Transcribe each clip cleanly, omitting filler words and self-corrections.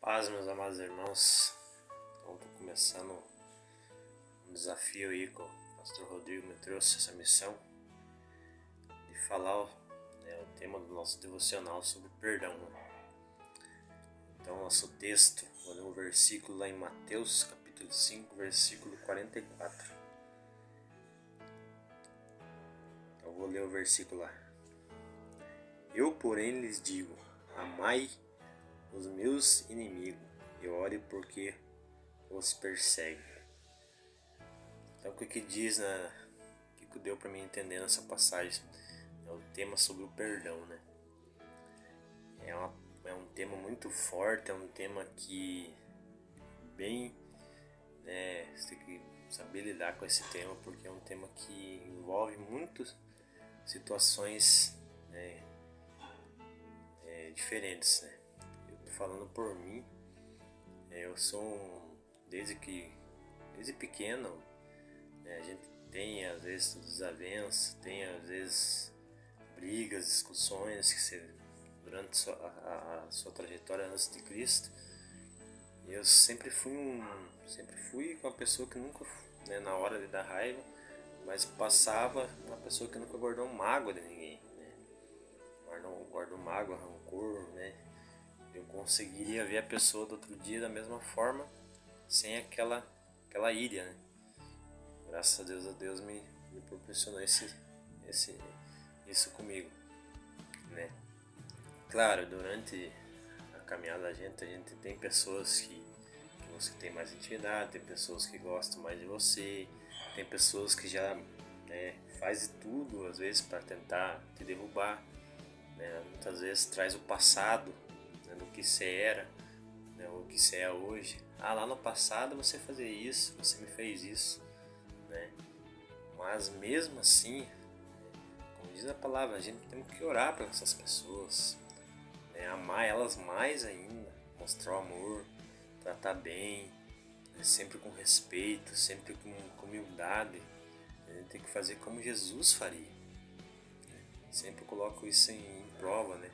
Paz, meus amados irmãos. Então, estou começando um desafio aí que o pastor Rodrigo me trouxe essa missão de falar o tema do nosso devocional sobre perdão. Então, nosso texto, vou ler um versículo lá em Mateus, capítulo 5, versículo 44. Então, vou ler o versículo lá. Eu, porém, lhes digo, amai os meus inimigos e ore porque os persegue. Então, o que diz, o que deu para mim entender nessa passagem é o tema sobre o perdão, né? É um tema muito forte, é um tema que você tem que saber lidar com esse tema, porque é um tema que envolve muitas situações diferentes, né? Eu tô falando por mim, eu sou desde pequeno, a gente tem às vezes desavenças, tem às vezes brigas, discussões que durante a sua trajetória antes de Cristo. Eu sempre fui uma pessoa que nunca, na hora de dar raiva, mas passava uma pessoa que nunca guardou mágoa de ninguém, né? Guardou mágoa, rancor, né? Eu conseguiria ver a pessoa do outro dia da mesma forma, sem aquela ira, né? Graças a Deus me proporcionou isso comigo, né? Claro, durante a caminhada a gente tem pessoas que você tem mais intimidade, tem pessoas que gostam mais de você, tem pessoas que já faz de tudo às vezes para tentar te derrubar, né? Muitas vezes traz o passado, né, do que você era, né, o que você é hoje. Lá no passado você fazia isso, você me fez isso, né? Mas mesmo assim, como diz a palavra, a gente tem que orar para essas pessoas, né? Amar elas mais ainda, mostrar o amor, tratar bem, né? Sempre com respeito, sempre com humildade. A gente tem que fazer como Jesus faria, né? Sempre coloco isso em prova, né?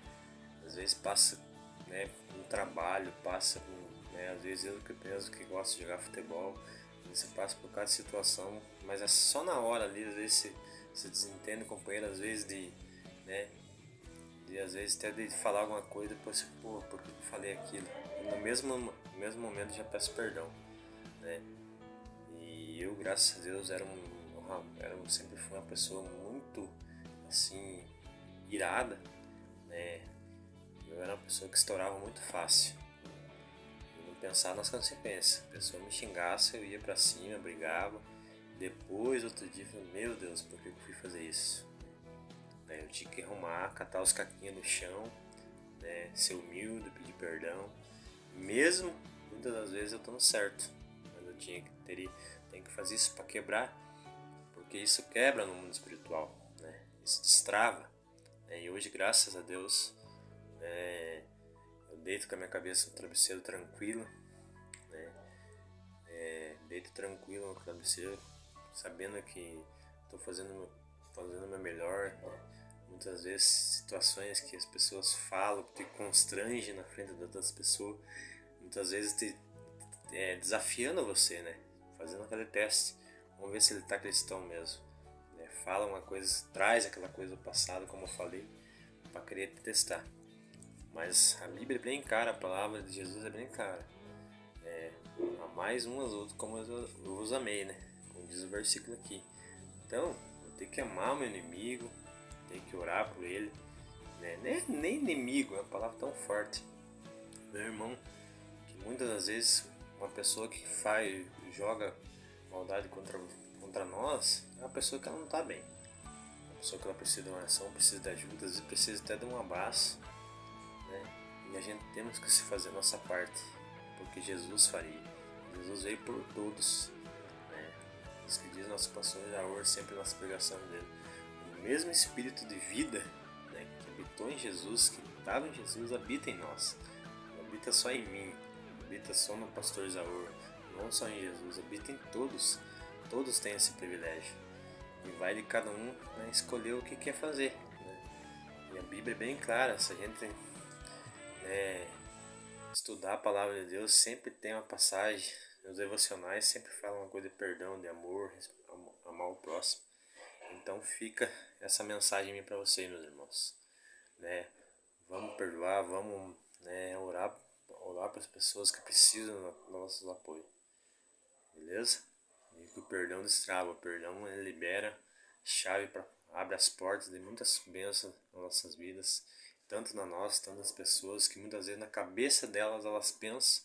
Às vezes passa, né, no trabalho, passa com, né, às vezes eu que gosto de jogar futebol, você passa por cada situação, mas é só na hora ali, às vezes você desentende com o companheiro, às vezes às vezes até de falar alguma coisa, depois você, por que eu falei aquilo? E no mesmo momento já peço perdão, né? E eu, graças a Deus, sempre fui uma pessoa muito, assim, irada, né? Eu era uma pessoa que estourava muito fácil. Eu não pensava nas consequências. A pessoa me xingasse, eu ia pra cima, brigava. Depois, outro dia, eu falei, meu Deus, por que eu fui fazer isso? Eu tinha que arrumar, catar os caquinhos no chão, né? Ser humilde, pedir perdão. Mesmo, muitas das vezes, eu tô no certo. Mas eu tenho que fazer isso para quebrar, porque isso quebra no mundo espiritual, né? Isso destrava, né? E hoje, graças a Deus, eu deito com a minha cabeça no travesseiro tranquilo, né? Deito tranquilo no travesseiro, sabendo que estou fazendo o meu melhor, né? Muitas vezes situações que as pessoas falam, que te constrange na frente das outras pessoas, muitas vezes desafiando você, né? Fazendo aquele teste, vamos ver se ele está cristão mesmo, né? Fala uma coisa, traz aquela coisa do passado, como eu falei, para querer te testar. Mas a Bíblia é bem clara, a palavra de Jesus é bem clara. Amais uns aos outros como eu vos amei, né? Como diz o versículo aqui. Então, eu tenho que amar o meu inimigo, tenho que orar por ele, né? Nem inimigo, é uma palavra tão forte. Meu irmão, que muitas das vezes uma pessoa que joga maldade contra nós, é uma pessoa que ela não está bem. É uma pessoa que ela precisa de uma ação, precisa de ajuda, às vezes precisa até de um abraço, né? E a gente temos que se fazer a nossa parte, porque Jesus faria. Jesus veio por todos, né? Isso que diz nosso pastor Jair sempre nas pregações dele. O mesmo espírito de vida, né, que habitou em Jesus, que estava em Jesus, habita em nós. Não habita só em mim, habita só no pastor Isaur, não só em Jesus, habita em todos. Todos têm esse privilégio. E vai de cada um, né, escolher o que quer fazer, né? E a Bíblia é bem clara, se a gente estudar a palavra de Deus, sempre tem uma passagem. Os devocionais sempre falam uma coisa de perdão, de amor, amar o próximo. Então fica essa mensagem para vocês, meus irmãos, né? Vamos perdoar, vamos, né, orar para as pessoas que precisam do nosso apoio, beleza? E que o perdão destrava, o perdão ele libera chave para abre as portas de muitas bênçãos nas nossas vidas, tanto na nossa, tanto nas pessoas que muitas vezes na cabeça delas elas pensam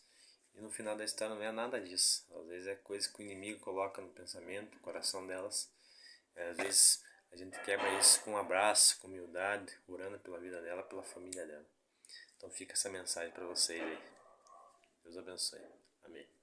e no final da história não é nada disso. Às vezes é coisa que o inimigo coloca no pensamento, no coração delas. Às vezes a gente quebra isso com um abraço, com humildade, orando pela vida dela, pela família dela. Então fica essa mensagem para vocês aí. Deus abençoe. Amém.